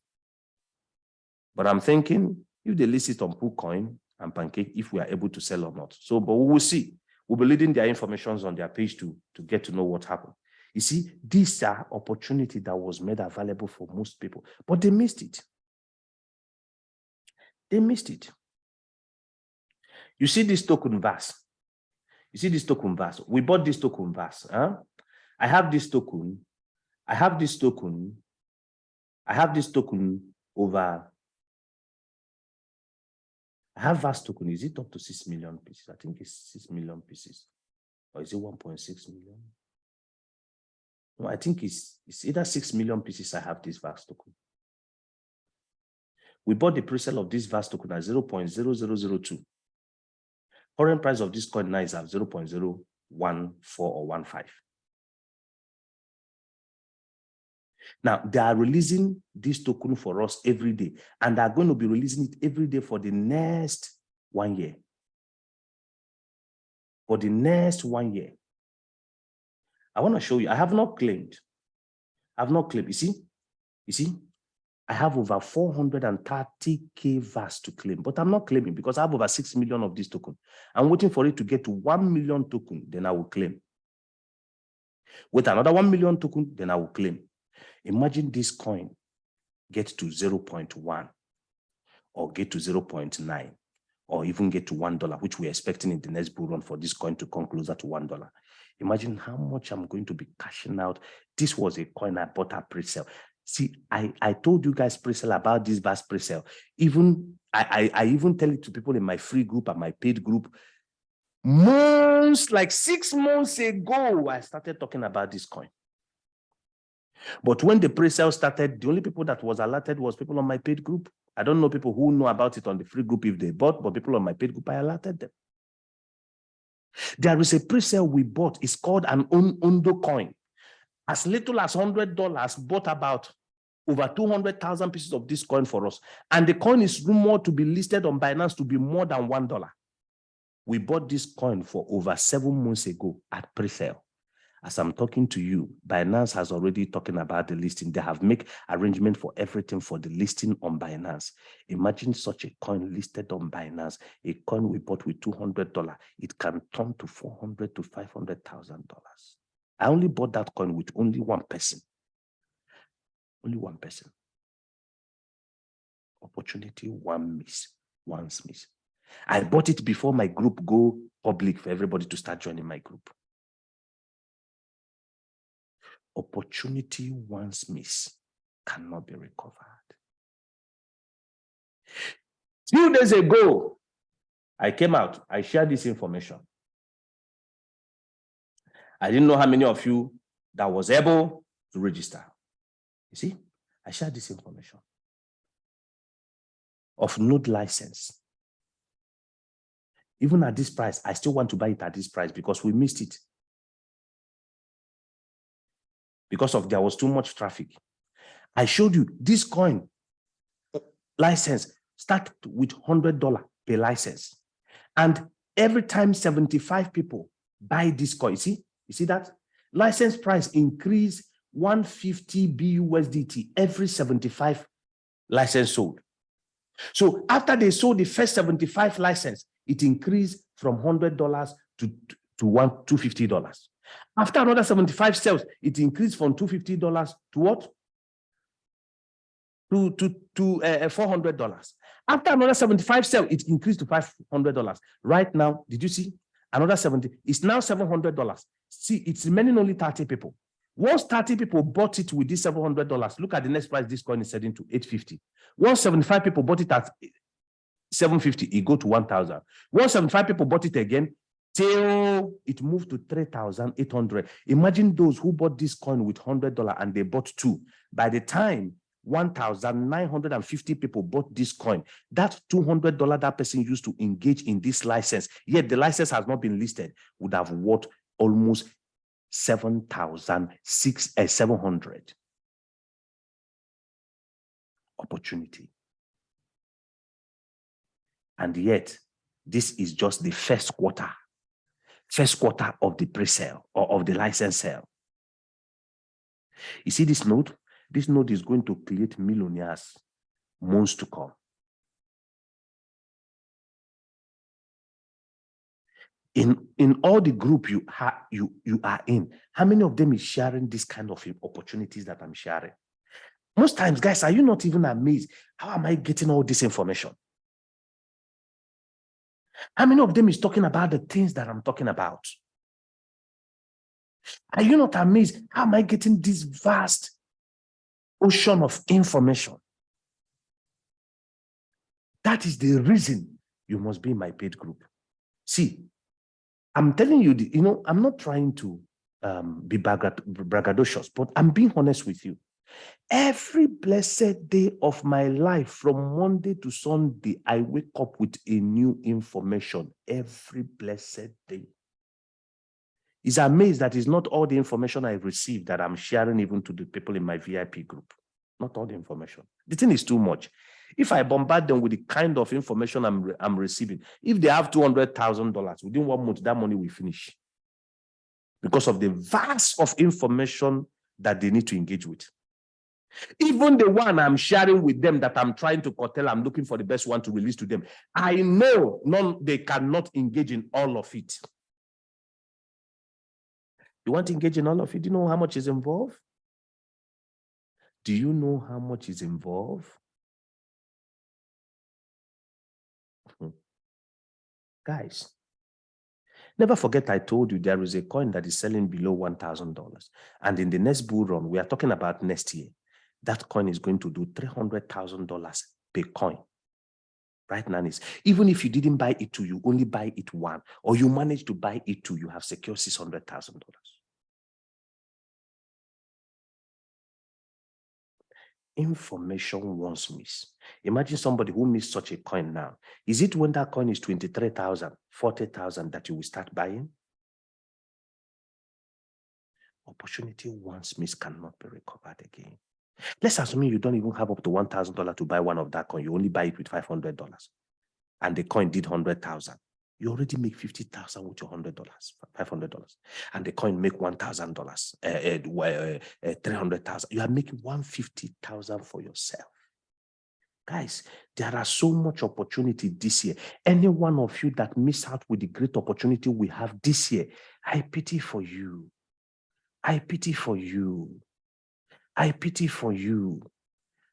But I'm thinking if they list it on PoolCoin and Pancake, if we are able to sell or not. So, but we will see. We'll be leading their information on their page to get to know what happened. You see, these are opportunities that was made available for most people, but they missed it. They missed it. You see this token VAS. You see this token VAS. We bought this token VAS. Huh? I have this token. I have this token. I have this token over. I have VAS token. Is it up to 6 million pieces? I think it's 6 million pieces. Or is it 1.6 million? No, I think it's either 6 million pieces I have this VAS token. We bought the pre-sale of this VAS token at 0.0002. Current price of this coin now is at 0.014 or 15. Now, they are releasing this token for us every day, and they are going to be releasing it every day for the next 1 year. For the next 1 year. I want to show you. I have not claimed. I have not claimed. You see, I have over 430K VAS to claim, but I'm not claiming because I have over 6 million of this token. I'm waiting for it to get to 1 million token, then I will claim. With another 1 million token, then I will claim. Imagine this coin get to 0.1 or get to 0.9 or even get to $1, which we're expecting in the next bull run for this coin to come closer to $1. Imagine how much I'm going to be cashing out. This was a coin I bought at pre-sale. See, I told you guys pre-sale about this VAS pre-sale. Even I even tell it to people in my free group and my paid group. Months, like 6 months ago, I started talking about this coin. But when the pre-sale started, the only people that was alerted was people on my paid group. I don't know people who know about it on the free group if they bought, but people on my paid group, I alerted them. There is a pre-sale we bought. It's called an Ondo coin. As little as $100, bought about over 200,000 pieces of this coin for us. And the coin is rumored to be listed on Binance to be more than $1. We bought this coin for over 7 months ago at pre-sale. As I'm talking to you, Binance has already talking about the listing. They have made arrangement for everything for the listing on Binance. Imagine such a coin listed on Binance, a coin we bought with $200. It can turn to $400,000 to $500,000. I only bought that coin with only one person. Only one person. Opportunity, once miss. I bought it before my group go public for everybody to start joining my group. Opportunity once missed cannot be recovered. Few days ago, I came out, I shared this information. I didn't know how many of you that was able to register. You see, I shared this information of node license. Even at this price, I still want to buy it at this price because we missed it. Because of there was too much traffic. I showed you this coin license start with $100 per license. And every time 75 people buy this coin, you see that? License price increase 150 BUSDT every 75 license sold. So after they sold the first 75 license, it increased from $100 to $250. After another 75 sales, it increased from $250 to what? To $400. After another 75 sales, it increased to $500. Right now, did you see? Another 70, it's now $700. See, it's remaining only 30 people. Once 30 people bought it with this $700, look at the next price this coin is setting to $850. Once 75 people bought it at $750, it go to $1,000. Once 75 people bought it again, till it moved to $3,800. Imagine those who bought this coin with $100 and they bought two. By the time 1,950 people bought this coin, that $200 that person used to engage in this license, yet the license has not been listed, would have worth almost 7,700 opportunity. And yet, this is just the first quarter of the pre-sale or of the license sale. You see this node? This node is going to create millionaires months to come. In all the group you are in, how many of them is sharing this kind of opportunities that I'm sharing? Most times, guys, are you not even amazed? How am I getting all this information? How many of them is talking about the things that I'm talking about? Are you not amazed? How am I getting this vast ocean of information? That is the reason you must be in my paid group. See, I'm telling you, I'm not trying to be braggadocious, but I'm being honest with you. Every blessed day of my life, from Monday to Sunday, I wake up with a new information. Every blessed day. It's amazed that it's not all the information I receive that I'm sharing even to the people in my VIP group. Not all the information. The thing is too much. If I bombard them with the kind of information I'm receiving, if they have $200,000, within 1 month, that money will finish. Because of the vast of information that they need to engage with. Even the one I'm sharing with them that I'm trying to curtail, I'm looking for the best one to release to them. I know they cannot engage in all of it. You want to engage in all of it? Do you know how much is involved? Do you know how much is involved? Guys, never forget I told you there is a coin that is selling below $1,000. And in the next bull run, we are talking about next year, that coin is going to do $300,000 per coin. Right now, even if you didn't buy it two, you only buy it one, or you manage to buy it two, you have secured $600,000. Information once missed. Imagine somebody who missed such a coin now. Is it when that coin is 23,000, 40,000 that you will start buying? Opportunity once missed cannot be recovered again. Let's assume you don't even have up to $1,000 to buy one of that coin. You only buy it with $500, and the coin did 100,000. You already make 50,000 with your $500, and the coin make $1,000, 300,000. You are making 150,000 for yourself. Guys, there are so much opportunity this year. Any one of you that miss out with the great opportunity we have this year, I pity for you. I pity for you. I pity for you.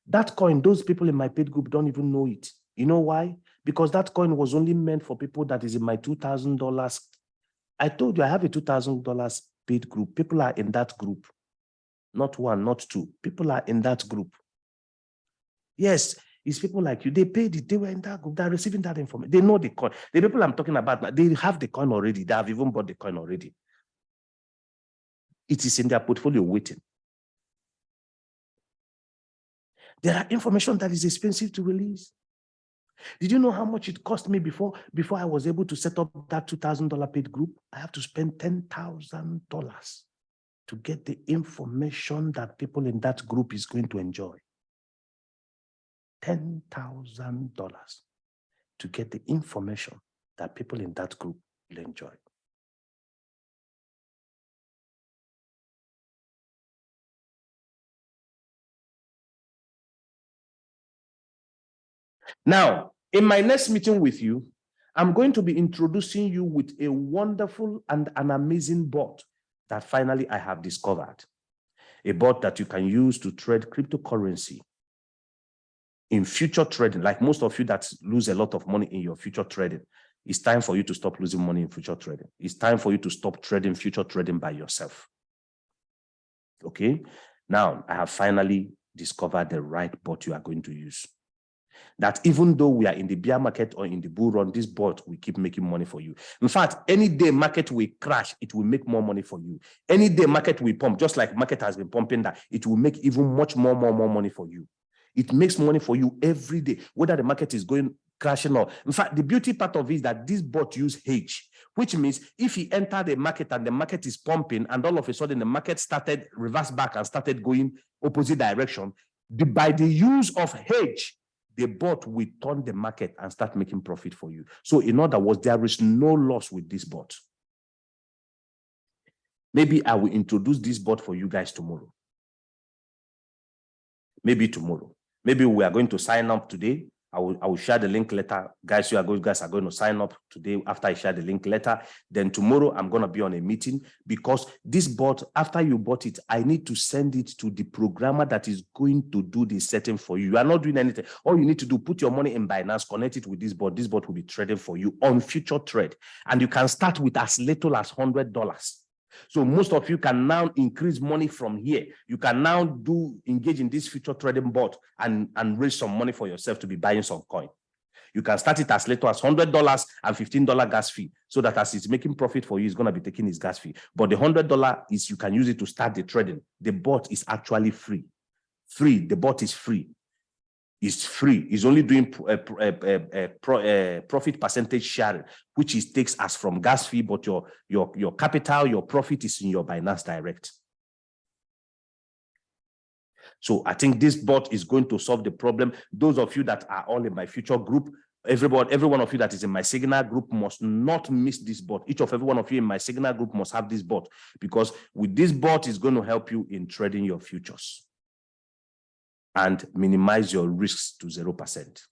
That coin, those people in my paid group don't even know it. You know why? Because that coin was only meant for people that is in my $2,000. I told you I have a $2,000 paid group. People are in that group. Not one, not two. People are in that group. Yes, it's people like you. They paid it. They were in that group. They're receiving that information. They know the coin. The people I'm talking about, they have the coin already. They have even bought the coin already. It is in their portfolio waiting. There are information that is expensive to release. Did you know how much it cost me before I was able to set up that $2,000 paid group? I have to spend $10,000 to get the information that people in that group is going to enjoy. $10,000 to get the information that people in that group will enjoy. Now, in my next meeting with you, I'm going to be introducing you with a wonderful and an amazing bot that finally I have discovered. A bot that you can use to trade cryptocurrency in future trading. Like most of you that lose a lot of money in your future trading, it's time for you to stop losing money in future trading. It's time for you to stop trading future trading by yourself. Okay? Now, I have finally discovered the right bot you are going to use. That even though we are in the bear market or in the bull run, this bot will keep making money for you. In fact, any day market will crash, it will make more money for you. Any day market will pump, just like market has been pumping, that it will make even much more money for you. It makes money for you every day, whether the market is going crashing or. In fact, the beauty part of it is that this bot uses hedge, which means if he entered the market and the market is pumping and all of a sudden the market started reverse back and started going opposite direction, by the use of hedge, the bot will turn the market and start making profit for you. So in other words, there is no loss with this bot. Maybe I will introduce this bot for you guys tomorrow. Maybe tomorrow. Maybe we are going to sign up today. I will share the link later. Guys, you guys are going to sign up today after I share the link later. Then tomorrow, I'm going to be on a meeting because this bot, after you bought it, I need to send it to the programmer that is going to do the setting for you. You are not doing anything. All you need to do, put your money in Binance, connect it with this bot. This bot will be trading for you on future trade. And you can start with as little as $100. So most of you can now increase money from here. You can now engage in this future trading bot and raise some money for yourself to be buying some coin. You can start it as little as $100 and $15 gas fee, so that as it's making profit for you, it's going to be taking his gas fee. But the $100 is you can use it to start the trading. The bot is actually free. The bot is free. It's free. It's only doing profit percentage sharing, which is takes us from gas fee, but your capital, your profit is in your Binance Direct. So I think this bot is going to solve the problem. Those of you that are all in my future group, every one of you that is in my Signal group must not miss this bot. Every one of you in my Signal group must have this bot, because with this bot is going to help you in trading your futures and minimize your risks to 0%.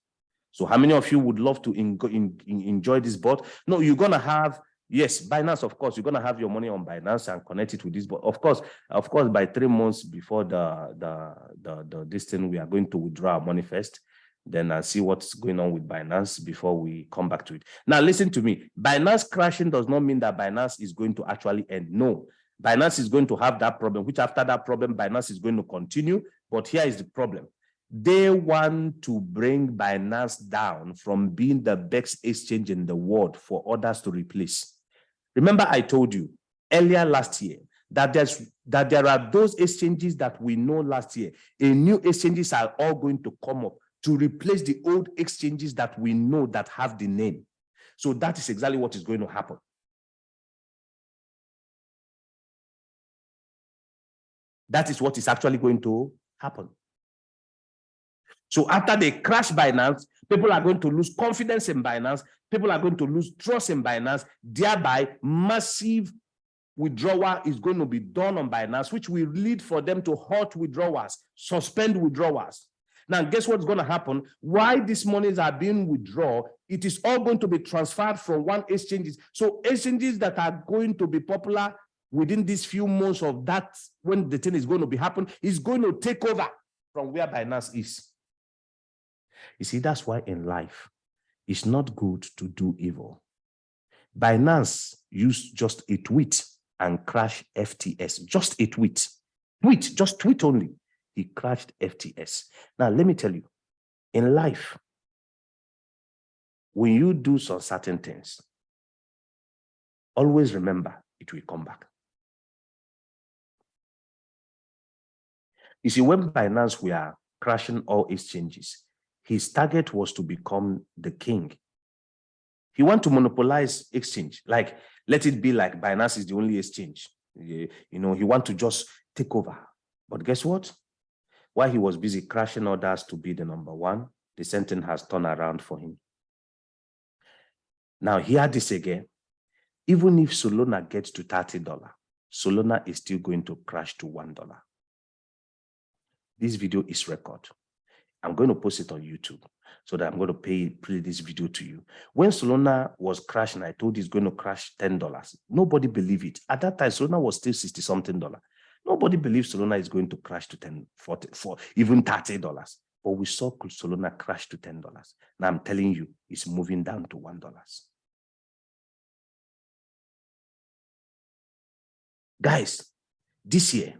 So how many of you would love to enjoy this bot? No, you're going to have, yes, Binance, of course, you're going to have your money on Binance and connect it with this bot. Of course, by 3 months before this thing, we are going to withdraw our money first, then I'll see what's going on with Binance before we come back to it. Now, listen to me. Binance crashing does not mean that Binance is going to actually end. No. Binance is going to have that problem, which after that problem, Binance is going to continue. But here is the problem. They want to bring Binance down from being the best exchange in the world for others to replace. Remember, I told you earlier last year that there are those exchanges that we know last year. New exchanges are all going to come up to replace the old exchanges that we know that have the name. So that is exactly what is going to happen. That is what is actually going to happen. So after they crash Binance, people are going to lose confidence in Binance. People are going to lose trust in Binance. Thereby, massive withdrawal is going to be done on Binance, which will lead for them to halt withdrawals, suspend withdrawals. Now, guess what's going to happen? Why these monies are being withdrawn, it is all going to be transferred from one exchange. So exchanges that are going to be popular within these few months of that, when the thing is going to be happening, is going to take over from where Binance is. You see, that's why in life, it's not good to do evil. Binance used just a tweet and crashed FTS. Just a tweet. Just tweet only. He crashed FTS. Now, let me tell you, in life, when you do some certain things, always remember it will come back. You see, when Binance were crashing all exchanges. His target was to become the king. He wants to monopolize exchange, like let it be like Binance is the only exchange. You know, he wants to just take over. But guess what? While he was busy crashing others to be the number one, the same thing has turned around for him. Now, hear this again. Even if Solana gets to $30, Solana is still going to crash to $1. This video is recorded. I'm going to post it on YouTube so that I'm going to play this video to you. When Solana was crashing, I told you it's going to crash $10. Nobody believed it. At that time, Solana was still $60-something. Nobody believes Solana is going to crash to $10, $40, even $30. But we saw Solana crash to $10. Now I'm telling you, it's moving down to $1. Guys, this year,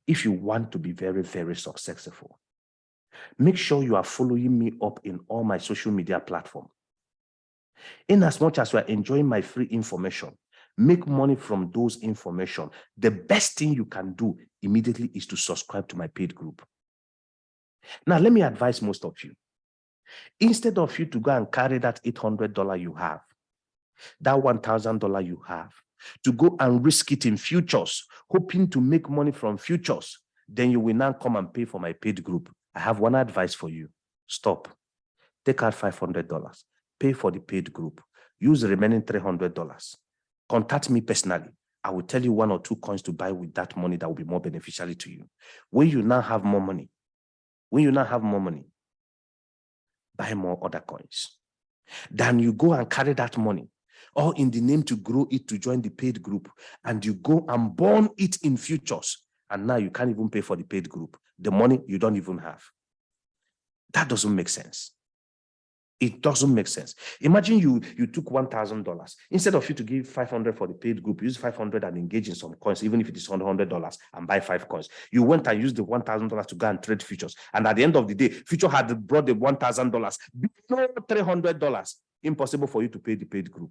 if you want to be very, very successful, make sure you are following me up in all my social media platforms. In as much as you are enjoying my free information, make money from those information. The best thing you can do immediately is to subscribe to my paid group. Now, let me advise most of you. Instead of you to go and carry that $800 you have, that $1,000 you have, to go and risk it in futures, hoping to make money from futures, then you will now come and pay for my paid group. I have one advice for you. Stop. Take out $500. Pay for the paid group. Use the remaining $300. Contact me personally. I will tell you 1 or 2 coins to buy with that money that will be more beneficial to you. When you now have more money, buy more other coins. Then you go and carry that money, all in the name to grow it to join the paid group, and you go and burn it in futures. And now you can't even pay for the paid group. The money you don't even have. That doesn't make sense. It doesn't make sense. Imagine you took $1,000. Instead of you to give $500 for the paid group, use $500 and engage in some coins, even if it is $100, and buy 5 coins. You went and used the $1,000 to go and trade futures. And at the end of the day, future had brought the $1,000 below $300. Impossible for you to pay the paid group.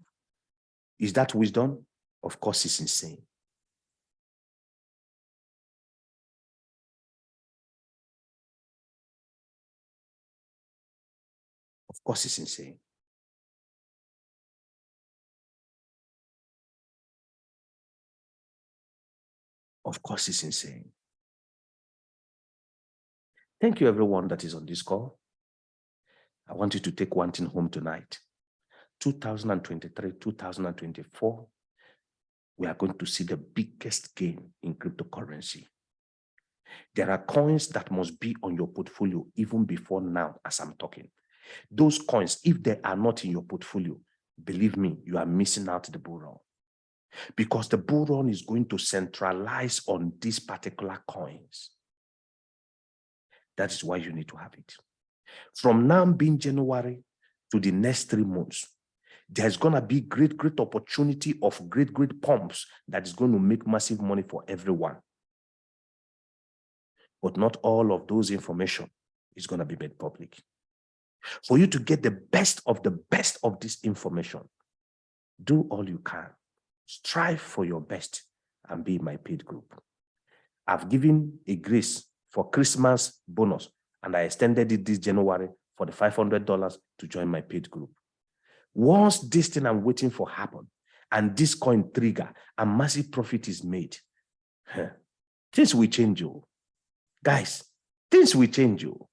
Is that wisdom? Of course, it's insane. Of course, it's insane. Of course, it's insane. Thank you, everyone that is on this call. I want you to take one thing home tonight. 2023, 2024, we are going to see the biggest gain in cryptocurrency. There are coins that must be on your portfolio even before now as I'm talking. Those coins, if they are not in your portfolio, believe me, you are missing out the bull run. Because the bull run is going to centralize on these particular coins. That is why you need to have it. From now being January to the next 3 months, there's going to be great opportunity of great pumps that is going to make massive money for everyone. But not all of those information is going to be made public. For you to get the best of this information, do all you can. Strive for your best and be my paid group. I've given a grace for Christmas bonus, and I extended it this January for the $500 to join my paid group. Once this thing I'm waiting for happen, and this coin trigger, a massive profit is made, things will change you. Guys, things will change you.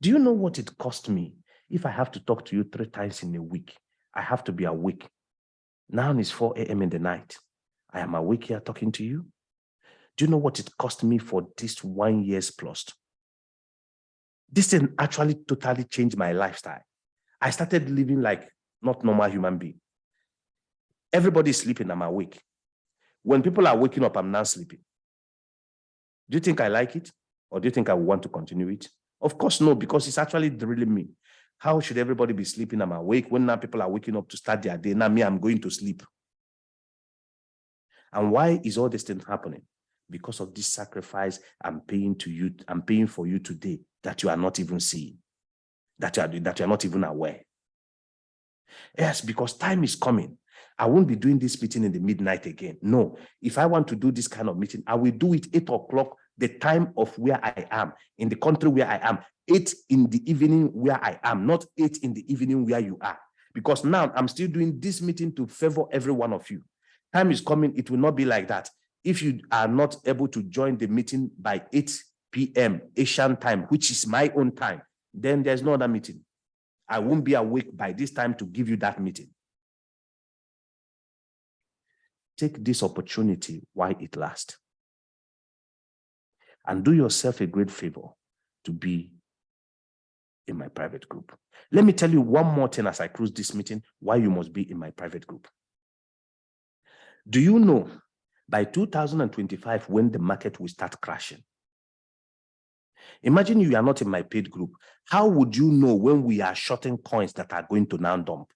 Do you know what it cost me if I have to talk to you 3 times in a week? I have to be awake. Now it's 4 a.m. in the night. I am awake here talking to you. Do you know what it cost me for this 1 year plus? This thing actually totally changed my lifestyle. I started living like not normal human being. Everybody is sleeping, I'm awake. When people are waking up, I'm now sleeping. Do you think I like it? Or do you think I want to continue it? Of course, no, because it's actually drilling me. How should everybody be sleeping? I'm awake. When now people are waking up to start their day, now me, I'm going to sleep. And why is all this thing happening? Because of this sacrifice I'm paying to you, I'm paying for you today that you are not even seeing, that you are not even aware. Yes, because time is coming. I won't be doing this meeting in the midnight again. No, if I want to do this kind of meeting, I will do it 8 o'clock the time of where I am, in the country where I am, 8 in the evening where I am, not 8 in the evening where you are. Because now I'm still doing this meeting to favor every one of you. Time is coming, it will not be like that. If you are not able to join the meeting by 8 p.m. Asian time, which is my own time, then there's no other meeting. I won't be awake by this time to give you that meeting. Take this opportunity while it lasts. And do yourself a great favor to be in my private group. Let me tell you one more thing as I close this meeting, why you must be in my private group. Do you know by 2025 when the market will start crashing? Imagine you are not in my paid group. How would you know when we are shorting coins that are going to now dump?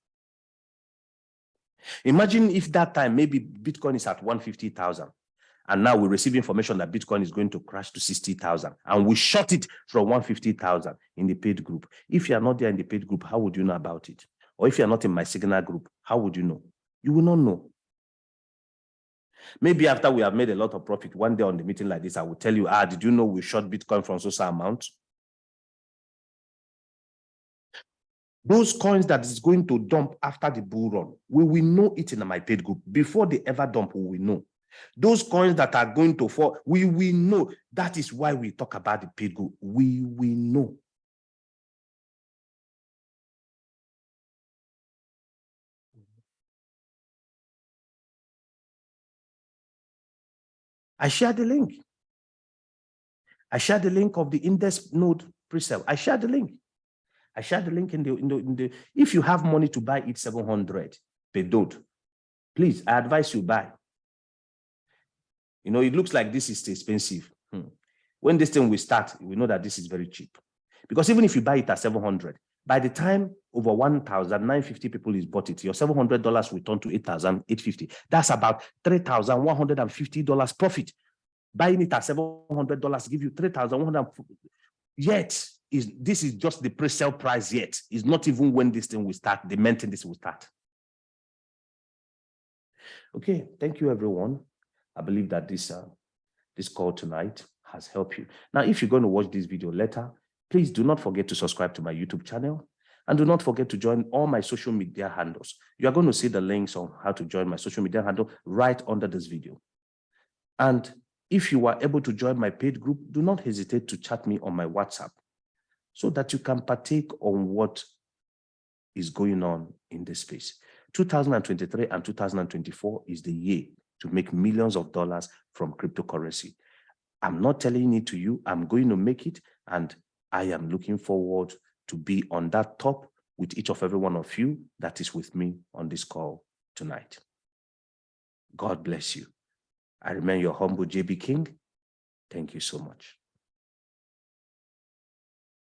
Imagine if that time maybe Bitcoin is at 150,000 and now we receive information that Bitcoin is going to crash to 60,000 and we short it from 150,000 in the paid group. If you are not there in the paid group, how would you know about it? Or if you are not in my Signal group, how would you know? You will not know. Maybe after we have made a lot of profit, one day on the meeting like this, I will tell you, did you know we short Bitcoin from so amount? Those coins that is going to dump after the bull run, we will know it in my paid group. Before they ever dump, we will know. Those coins that are going to fall, we will know. That is why we talk about the paid group. We will know. I share the link. I share the link of the index node pre-sale. I share the link. I share the link in the if you have money to buy it 700 per dot, please, I advise you buy. You know, it looks like this is expensive. When this thing will start, we know that this is very cheap. Because even if you buy it at 700, by the time over 1,950 people is bought it, your $700 will turn to 8,850. That's about $3,150 profit. Buying it at $700 give you $3,150. Yet, this is just the pre-sale price yet. It's not even when this thing will start, the main thing this will start. Okay, thank you everyone. I believe that this call tonight has helped you. Now, if you're going to watch this video later, please do not forget to subscribe to my YouTube channel and do not forget to join all my social media handles. You are going to see the links on how to join my social media handle right under this video. And if you are able to join my paid group, do not hesitate to chat me on my WhatsApp so that you can partake on what is going on in this space. 2023 and 2024 is the year to make millions of dollars from cryptocurrency. I'm not telling it to you, I'm going to make it, and I am looking forward to be on that top with each of every one of you that is with me on this call tonight. God bless you. I remain your humble JB King. Thank you so much.